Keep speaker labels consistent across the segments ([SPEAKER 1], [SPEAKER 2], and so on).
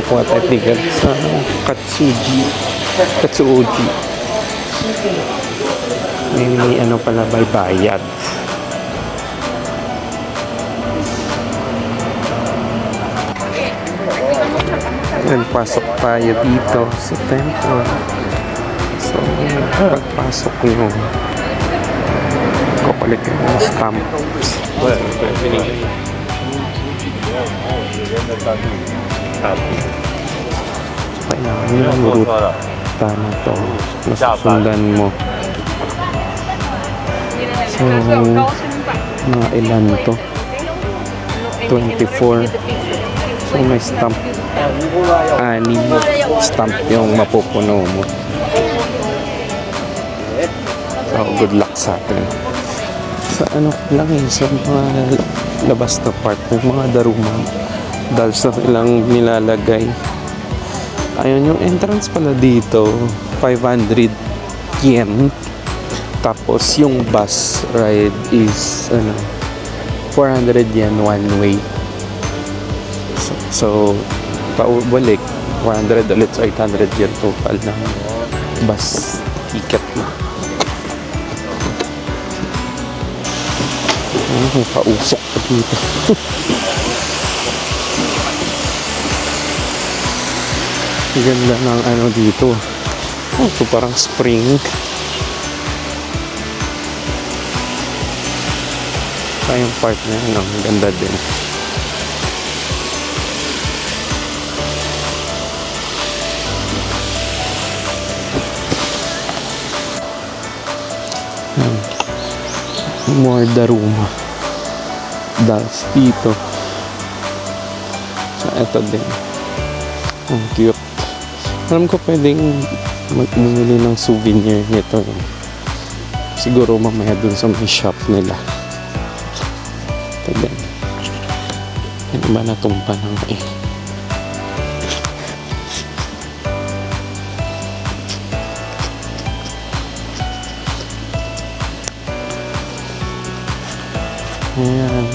[SPEAKER 1] kuha tayo ticket sa Katsuoji. May ano pala, bayad. Yan, pasok tayo dito sa temple. So, pagpasok nyo, kukulit yung stamp. Binigay. Kailangan yung route na to. Nasusundan mo. So, mga ilan to? 24. So, may stamp. 6 stamp yung mapupuno mo. So, good luck sa atin. Sa ano lang sa mga labas na part, may mga daruma. Dolls na silang nilalagay. Ayun, yung entrance pala dito, 500 yen. Tapos, yung bus ride is, 400 yen one way. So paubalik 400 ulit, so 800 yen total ng bus ticket na. Pausok pa dito. Ganda ng ano dito. Ito parang spring. Yung part na yun, ang ganda din. More daruma dolls dito. So eto din, ang cute. Alam ko pwedeng magmumili ng souvenir nito, siguro mamaya dun sa may shop nila. Ito din, yan ba natumpa ng Ayan,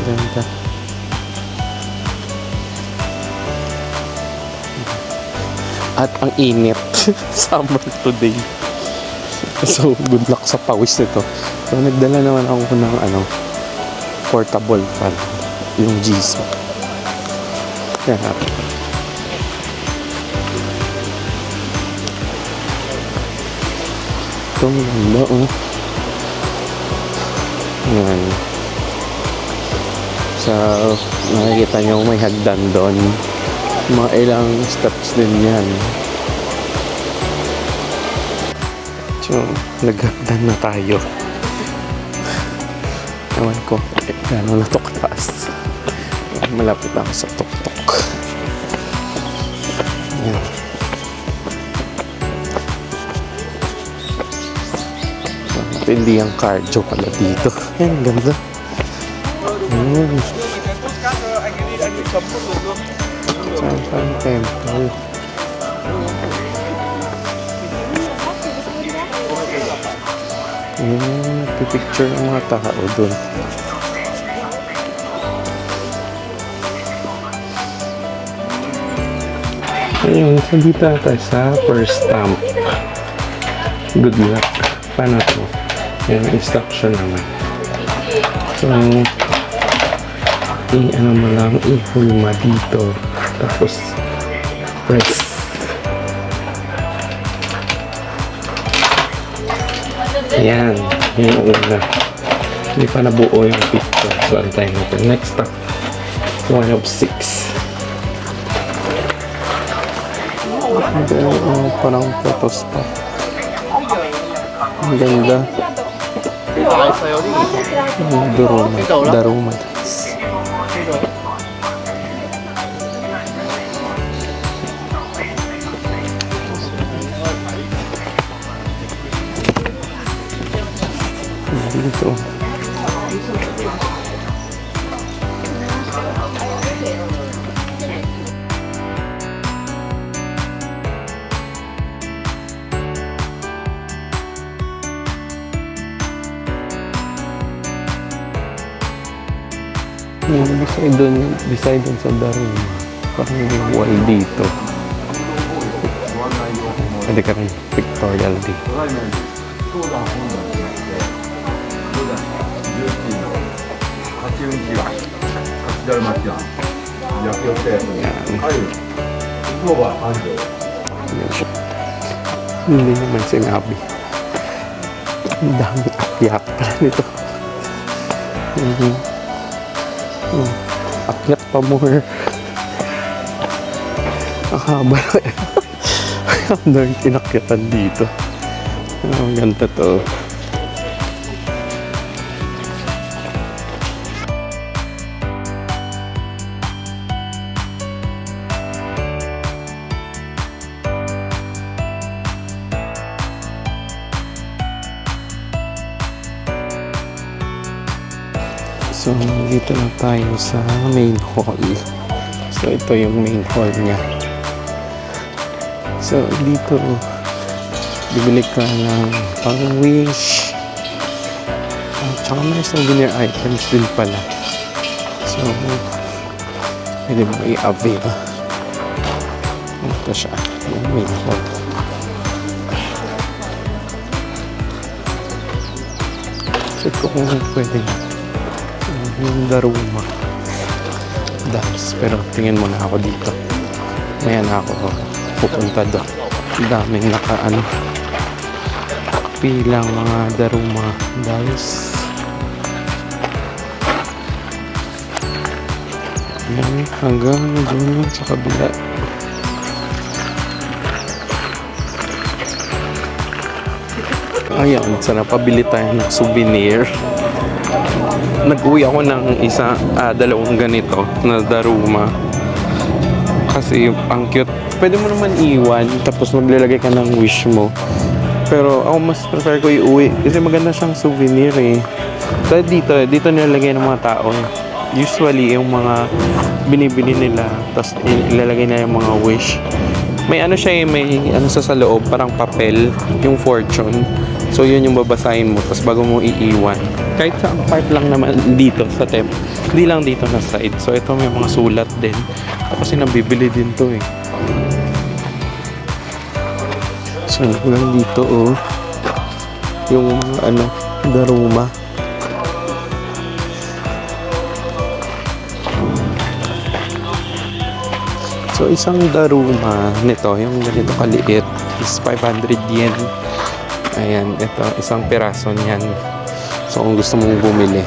[SPEAKER 1] ganda. At ang init. Summer today. So, good luck sa pawis nito. So, nagdala naman ako ng portable fan. Yung Jisoo. Yan. Ito, ganda, Yan. So, nakikita nyo may hagdan doon. Mga ilang steps din yan. So, naghagdan na tayo. Ewan ko, gano'n na to kataas. Malapit ako sa tuk-tuk. Yan. Hindi ang cardio pala dito. Yan, ganda. Saan temple. Pipicture ang mga tao doon. Ayun, sabita tayo sa first stamp. Good luck. Paano to? Yan, instruction naman. So, i-ano mo lang, i-hulma dito. Tapos, press. Ayan, yung una. Hindi pa nabuo yung picture. So, antayin natin. Next step, 1 of 6. Parang photos pa. Ang ganda. Daruma. Dito. Yung beside dun sa Daruma. parang may wall dito. Pwede ka rin pictorial dito. 'Yan. Hindi naman sinabi. Ang dami akyat pala nito. Akyat pa more. Ang haba na kaya. Ang dami tinakyatan dito. Ang ganda to. So, dito na tayo sa main hall. So, ito yung main hall niya. So, dito, bibili ka ng pang-wish. Tsaka may souvenir items din pala. So, pwede mo i-avail. Ito siya, yung main hall. Check ko kung pwede yung Daruma dance, pero tingin muna ako dito. Maya na ako pupunta doon. Daming pilang mga Daruma dance. Yan, hanggang doon sa kabila. Ayan, sana pabili tayo ng souvenir. Nag-uwi ako ng dalawang ganito na Daruma kasi ang cute. Pwede mo naman iwan tapos maglalagay ka ng wish mo, pero ako mas prefer ko iuwi kasi maganda siyang souvenir eh. So dito nilalagay ng mga tao usually yung mga binibili nila, tapos ilalagay na yung mga wish. May siya may sa loob, parang papel, yung fortune. So yun yung babasahin mo, tapos bago mo iiwan. Kahit sa part lang naman dito sa temp, hindi lang dito na side. So ito may mga sulat din. Kasi nabibili din to eh. So lang dito yung mga Daruma. So isang Daruma nito, yung ganito kaliit, is 500 yen. Ayan, ito, isang piraso niyan. So, kung gusto mong bumili.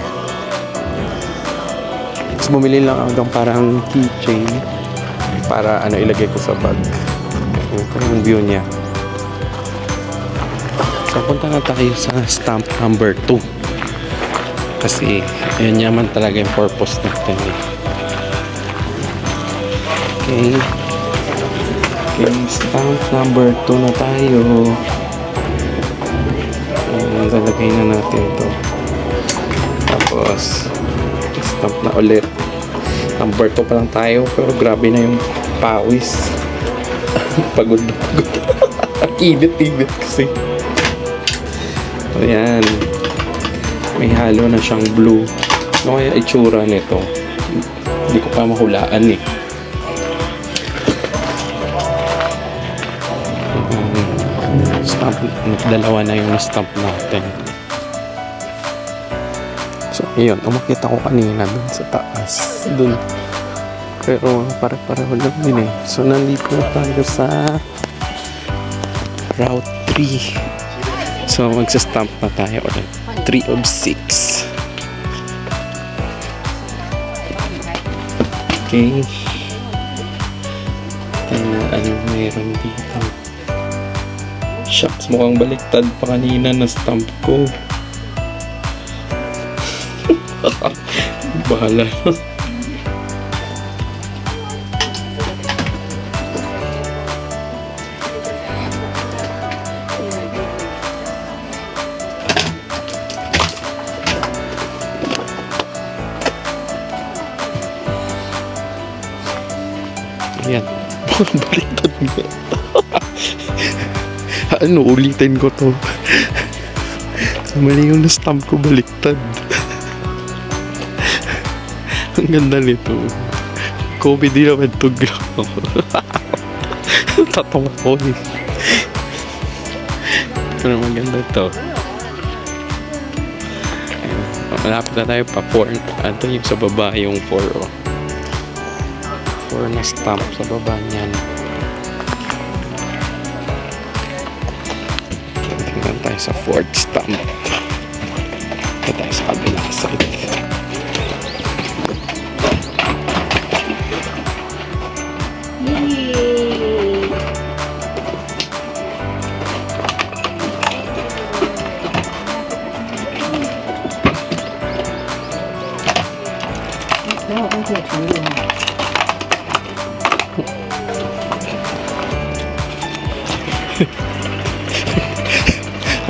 [SPEAKER 1] Tapos bumili lang ako ng parang keychain para ilagay ko sa bag. Ito yung view niya. So, punta na tayo sa stamp number 2. Kasi, yun naman talaga yung purpose natin eh. Okay. Okay, stamp number 2 na tayo. Lalagay na natin to. Tapos stamp na ulit. Number 2 pa lang tayo, pero grabe na yung pawis. Pagod na pagod. Ang init kasi. Ayan, may halo na siyang blue. Ano kaya itsura nito? Hindi ko pa mahulaan eh. Stamp, dalawa na yung stamp natin. So, yun, umakit ako kanina dun sa taas. Dun. Pero, pare-pareho lang din eh. So, nandito na tayo sa Route 3. So, magsastamp na tayo ulit. 3 of 6. Okay. Ano meron dito? Shucks, mukhang baliktad pa kanina na stamp ko. Bahala. Ayan. Baliktad nga. Ulitin ko to. Mali yung na-stamp ko, baliktad. Ang ganda nito. Comedy naman to, girl. Tatawa ko eh. Pero maganda to. Ayun. Malapit na tayo pa 4. Ito yung sa baba yung 4. Oh. 4 na stamp sa baba niyan. Tingnan tayo sa 4th stamp. Ito tayo sa kabilang side.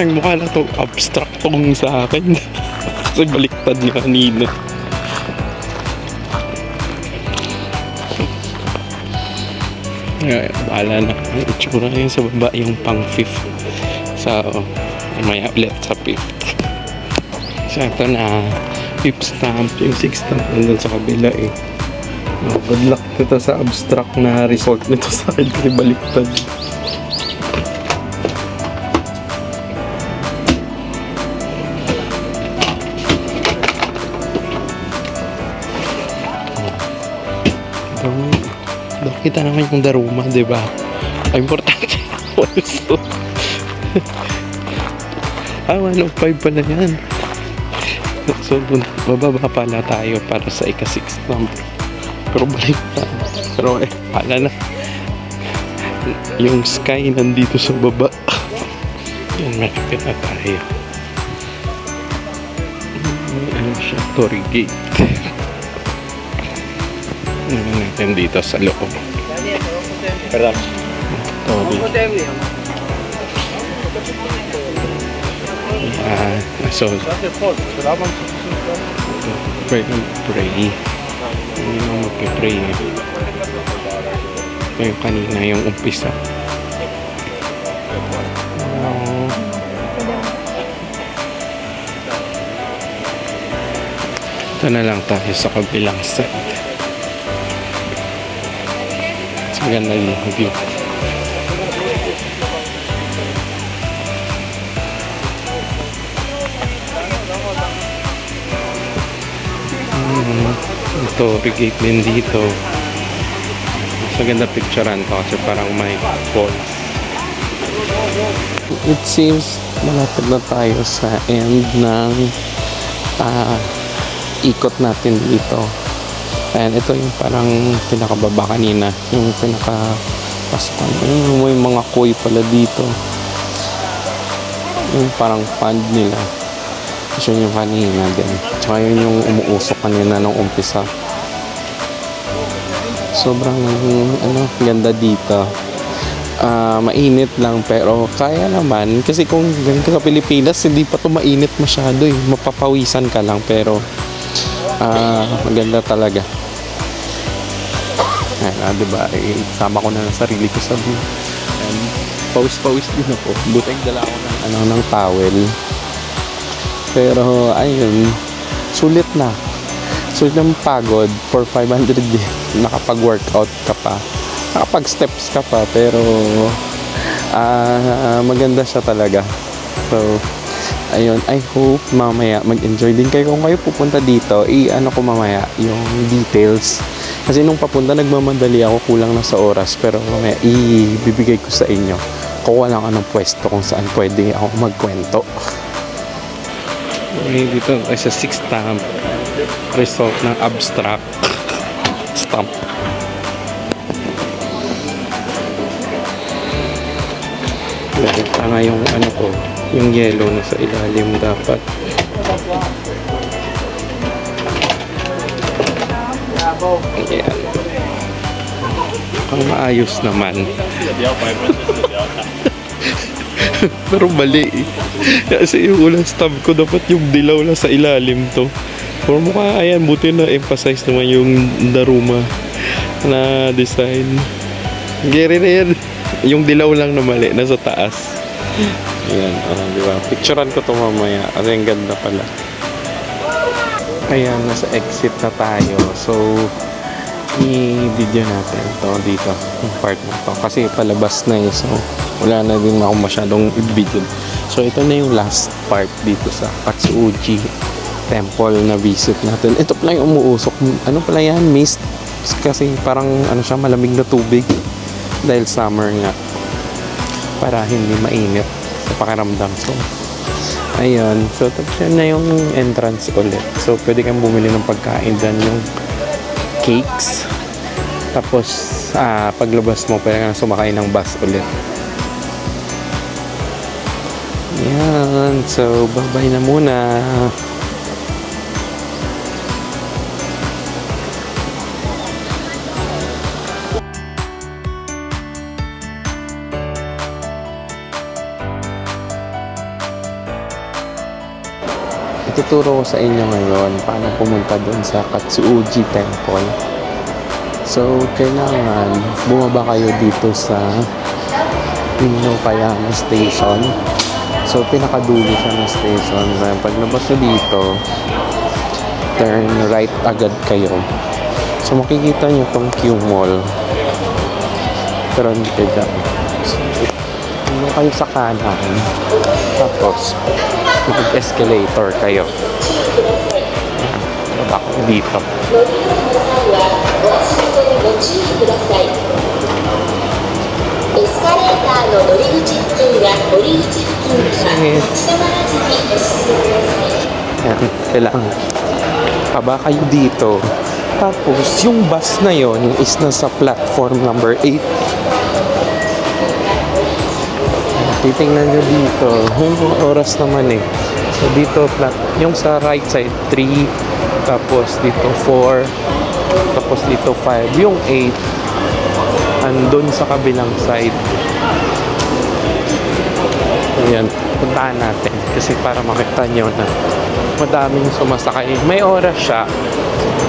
[SPEAKER 1] Ang mukha na itong abstract tong sa akin. Kasi baliktad niya kanina. Bahala na. Ang itsura yun sa baba yung pang 5th. So, maya ulit sa 5th. So, ito na 5th stamp. Yung 6th stamp nandun sa kabila eh. Oh, good luck nito sa abstract na result nito sa akin kasi baliktad. Kita naman yung daruma, di ba? Ay, importante. Also. 105 pala yan. So, bababa pala tayo para sa ika-6th number. Pero balik na. Pero pala na. Yung sky nandito sa baba. Yan, malapit na tayo. Ano siya? Torii Gate. Ano natin dito sa loob.
[SPEAKER 2] Perdón.
[SPEAKER 1] So, pray. Hindi mo mag-pray eh. Ito yung kanina yung umpisa. Ito na lang tayo sa kabilang side. Maganda yung view. Ito, gate din dito. Maganda picturean to kasi parang may falls. It seems malapit na tayo sa end ng ikot natin dito. And ito yung parang pinakababa kanina, yung pinakapaspan. May mga koi pala dito. Yung parang pond nila. Kasi yung kanina din. Tsaka yun yung umuusok kanina nung umpisa. Sobrang ganda dito. Mainit lang pero kaya naman. Kasi kung ganun ka sa Pilipinas, hindi pa ito mainit masyado eh. Mapapawisan ka lang pero maganda talaga. Ayan, diba? Sama ko na ng sarili ko sa view. And pawis-pawis din ako. Buti dala ko ng towel. Pero, ayun, sulit na. Sulit na pagod for 500 nakapag-workout ka pa. Nakapag-steps ka pa. Pero, maganda siya talaga. So, ayun, I hope mamaya mag-enjoy din kayo. Kung kayo pupunta dito, i-ano ko mamaya yung details. Kasi nung papunta, nagmamadali ako, kulang na sa oras. Pero mamaya, ibibigay ko sa inyo. Kuha lang anong pwesto kung saan pwede ako magkwento. Okay, dito ay sa 6th stamp. Result ng abstract stamp. Tanga yung ano ko, yung yellow na sa ilalim dapat. Ayan. Ang maayos naman. Pero mali eh. Kasi yung ulang stamp ko dapat yung dilaw na sa ilalim to. Pero mukha ayan, buti na emphasize naman yung daruma na design. Gary na yan. Yung dilaw lang na mali, nasa taas. Ayan, diba? Picturean ko to mamaya. Kasi ang ganda pala. Ayan, nasa exit na tayo. So, i-video natin to dito, yung part na to. Kasi palabas na so wala na din ako masyadong i-video. So ito na yung last part dito sa Katsuuji Temple na visit natin. Ito pala yung umuusok. Ano pala yan? Mist. Kasi parang ano siya, malamig na tubig. Dahil summer nga. Para hindi mainit sa pakiramdam. So, ayun. So, tapos yun na yung entrance ulit. So, pwede kang bumili ng pagkain dyan, yung cakes. Tapos, paglabas mo, pwede kang sumakay ng bus ulit. Yan. So, bye-bye na muna. Ituturo ko sa inyo ngayon paano pumunta doon sa Katsuuji Temple. So, kailangan bumaba kayo dito sa Minokayama Station. So, pinakadulo siya ng station. Paglabas nyo dito, turn right agad kayo. So, makikita nyo tong Q Mall. Pero hindi kayo dyan. So, kayo sa kanan. Tapos, mag-escalator kayo. Baba ko dito. Yan, kailangan baba kayo dito. Tapos, yung bus na yon is nasa platform number 8. Titingnan nyo dito. Yung oras naman eh. So dito, yung sa right side, 3. Tapos dito, 4. Tapos dito, 5. Yung 8, andun sa kabilang side. Ayan, puntahan natin. Kasi para makita nyo na madaming sumasakay. May oras siya.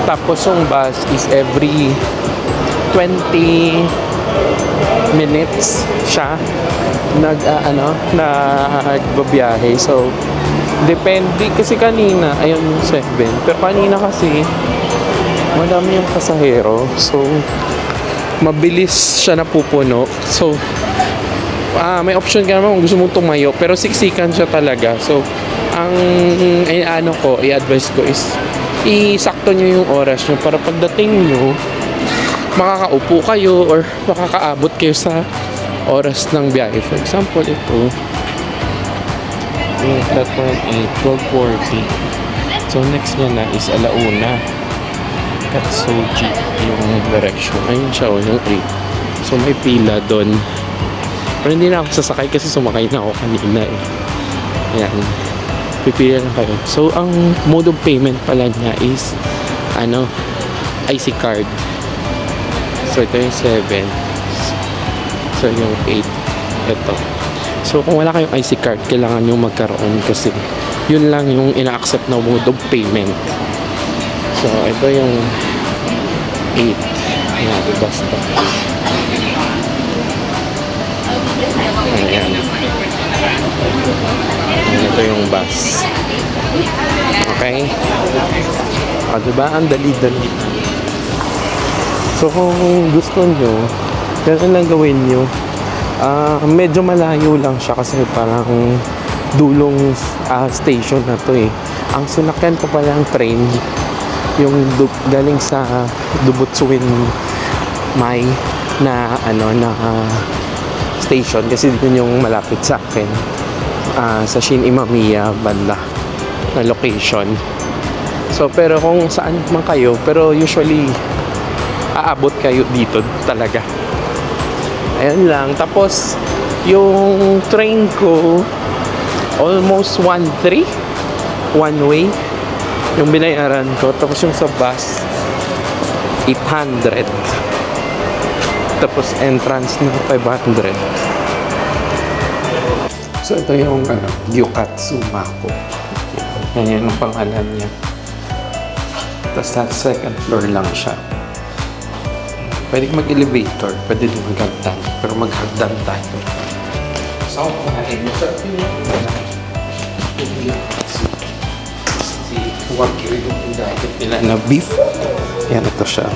[SPEAKER 1] Tapos yung bus is every 20 minutes siya nagbabiyahe. So depende kasi kanina ayun 7, pero kanina kasi madami yung pasahero, so mabilis siya napupuno. So may option ka naman kung gusto mong tumayo, pero siksikan siya talaga. So ang i-advise ko is isakto nyo yung oras nyo para pagdating nyo makakaupo kayo or makakaabot kayo sa oras ng biyahe. For example, ito yung platform 8, 12:40. So next niya na is alauna Katsuuji yung direction. Ayun siya, yung 8. So may pila doon. Pero hindi na ako sasakay kasi sumakay na ako kanina eh. Ayan, pipila na kayo. So ang mode of payment pala niya is IC card. So ito yung 7. So yung 8. Ito. So kung wala kayong IC card, kailangan nyo magkaroon kasi yun lang yung ina-accept na mode of payment. So ito yung 8. Ayan, basta. Ayan. Ito yung bus. Okay? Diba? Ang dali-dali. So kung gusto nyo, ganun lang gawin nyo. Medyo malayo lang siya kasi parang dulong station na to eh. Ang sinakyan ko pala ang train, yung galing sa Dubutsuin Mai na station, kasi dito yung malapit sa akin, sa Shin Imamiya banda na location. So pero kung saan man kayo, pero usually aabot kayo dito talaga. Ayan lang. Tapos yung train ko almost 1.3 one way yung binayaran ko. Tapos yung sa bus 800. Tapos entrance na 500. So ito yung Gyukatsu Mako. Yan ang pangalan niya. Tapos sa second floor lang siya. Pwede mag-elevator, pwede din mag-hagdan. Pero mag-hagdan tayo. So, kumain mo sa si Wagyu yung dapat nila na beef. Yan, ito siya.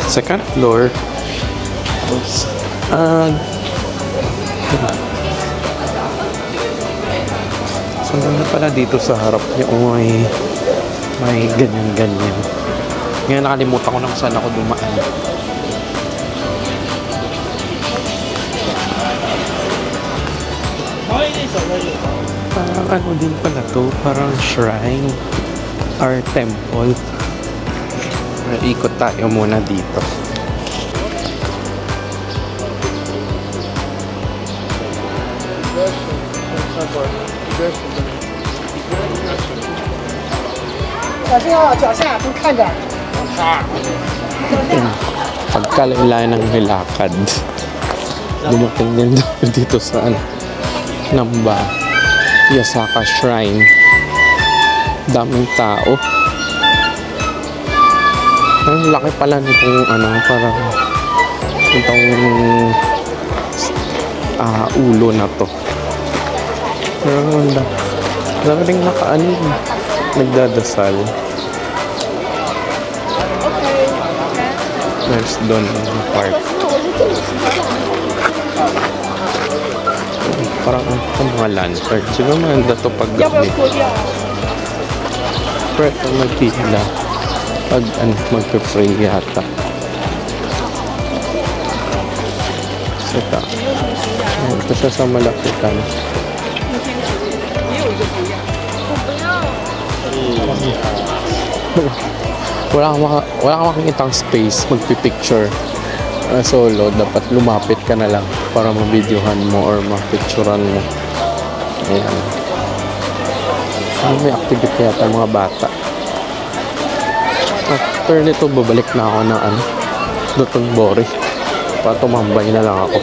[SPEAKER 1] second floor. Ah, so na pala dito sa harap yung may ganyan-ganyan. Ngayon nakalimutan ko na kung saan ako dumaan. Parang ano din pala to, parang shrine or temple. Ikot tayo muna dito. Pagkalailan ng nilakad, dumating din dito sa Namba Yasaka Shrine. Daming tao. Ang laki pala nitong parang itong ulo na to. Pero dami rin nagdadasal. There's doon yung park. Parang mga lantern. Siguro maganda to pag gabi. Pero ito magpila. Pag magpe-pray yata. Saka. Ito siya sa malapitan. Wala kang makikitang space magpipicture solo. Dapat lumapit ka na lang para mabidyohan mo or mapicturean mo. Ayan. May activity yata mga bata. After nito, babalik na ako ng Dotonbori. Para tumambay na lang ako.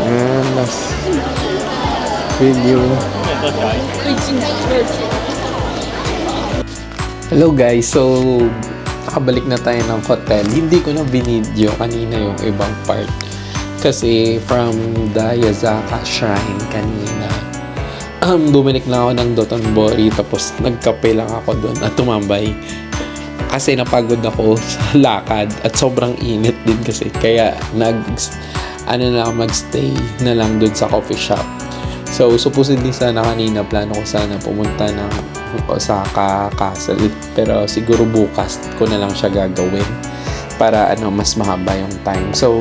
[SPEAKER 1] And last video. Hello guys, so nakabalik na tayo ng hotel. Hindi ko na binidyo kanina yung ibang part. Kasi from the Yasaka Shrine kanina, bumalik na ako ng Dotonbori, tapos nagkape lang ako doon at tumambay. Kasi napagod ako sa lakad at sobrang init din kasi. Kaya magstay na lang doon sa coffee shop. So supposedly sana kanina plano ko sana pumunta ng Osaka Castle, pero siguro bukas ko na lang siya gagawin para mas mahaba yung time. So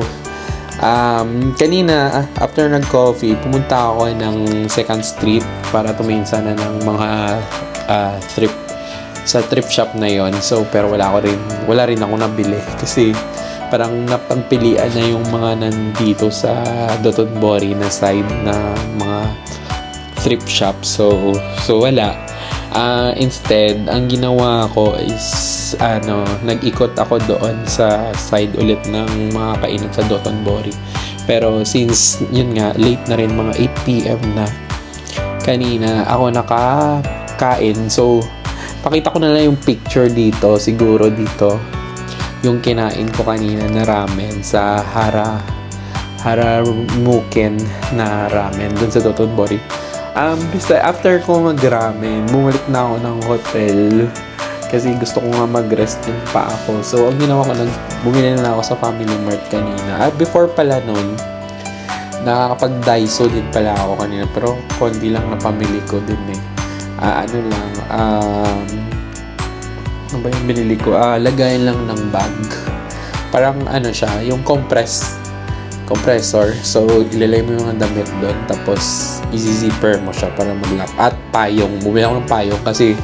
[SPEAKER 1] kanina after nag-coffee, pumunta ako ng 2nd Street para tumingin sana ng mga thrift shop na yon. So pero wala rin ako nabili kasi parang napagpilian na yung mga nandito sa Dotonbori na side na mga thrift shop. So wala. Instead, ang ginawa ko is nag-ikot ako doon sa side ulit ng mga kainan sa Dotonbori. Pero since yun nga, late na rin, mga 8 PM na kanina ako nakakain. So pakita ko na lang yung picture dito, siguro dito yung kinain ko kanina na ramen sa Haramuken na ramen dun sa Dotonbori. After ko mag-ramen, bumalik na ako ng hotel kasi gusto ko nga mag-rest din pa ako. So, ang ginawa ko, bumili na ako sa Family Mart kanina. Before pala nun, nakakapag-Daiso din pala ako kanina, pero konti lang na pamili ko din eh. Ano ba yung binili ko? Lagayan lang ng bag. Parang siya, yung compressor. So, ilalay mo yung damit doon. Tapos, i-zipper mo siya para mag-lock. At payong. Bumili ako ng payong kasi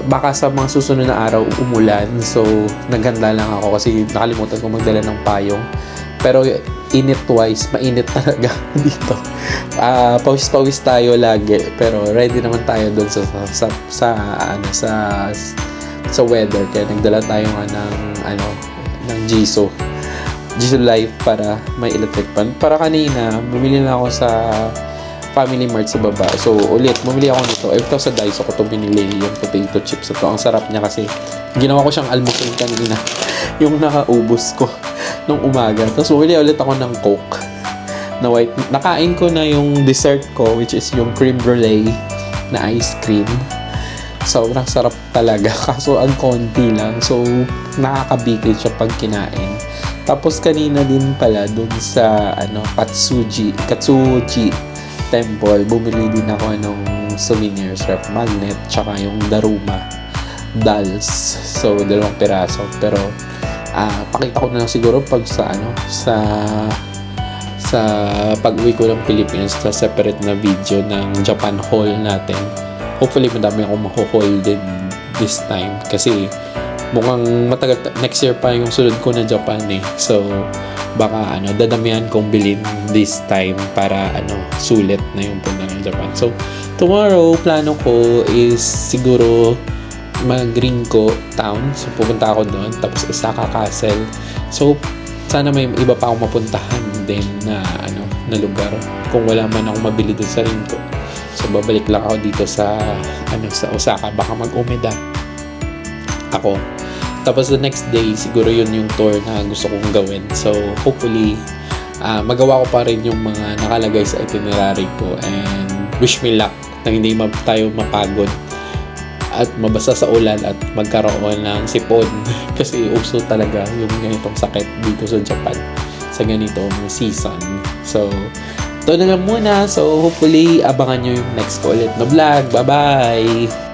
[SPEAKER 1] baka sa mga susunod na araw umulan. So, naghanda lang ako kasi nakalimutan ko magdala ng payong. Pero, init-wise, mainit talaga dito. Pawis-pawis tayo lagi. Pero, ready naman tayo doon sa weather. Kaya nagdala tayo nga ng Jisoo Life para may electric fan. Para kanina, bumili na ako sa Family Mart sa baba. So, ulit, bumili ako nito. Ito sa Daiso ko ito binili, yung potato chips. Ito, ang sarap niya kasi ginawa ko siyang almusal kanina. Yung nakaubos ko nung umaga. Tapos, bumili ulit ako ng Coke na white. Nakain ko na yung dessert ko, which is yung cream brulee na ice cream. sobrang sarap talaga. Kaso ang konti lang. So, nakakabigil siya pag kinain. Tapos kanina din pala dun sa Katsuji Temple, bumili din ako ng souvenirs, ref magnet, tsaka yung Daruma dolls. So, 2 piraso. Pero, pakita ko na lang siguro pag sa pag-uwi ko ng Philippines sa separate na video ng Japan haul natin. Hopefully madami akong maho-haul din this time kasi mukhang matagal next year pa yung sunod ko na Japan eh. So baka dadamihan kong bilhin this time para sulit na yung punta ng Japan. So tomorrow plano ko is siguro mag-Rinko Town. So pupunta ako doon, tapos Osaka Castle. So sana may iba pa akong mapuntahan din na lugar kung wala man akong mabili doon sa Rinko. So babalik lang ako dito sa Osaka, baka mag-umeda ako. Tapos the next day siguro yun yung tour na gusto kong gawin. So hopefully magawa ko pa rin yung mga nakalagay sa itinerary ko, and wish me luck na hindi tayo mapagod at mabasa sa ulan at magkaroon ng sipon kasi uso talaga yung ganitong sakit dito sa Japan sa ganitong season. So ito na lang muna. So hopefully abangan nyo yung next ko ulit na vlog. Bye bye.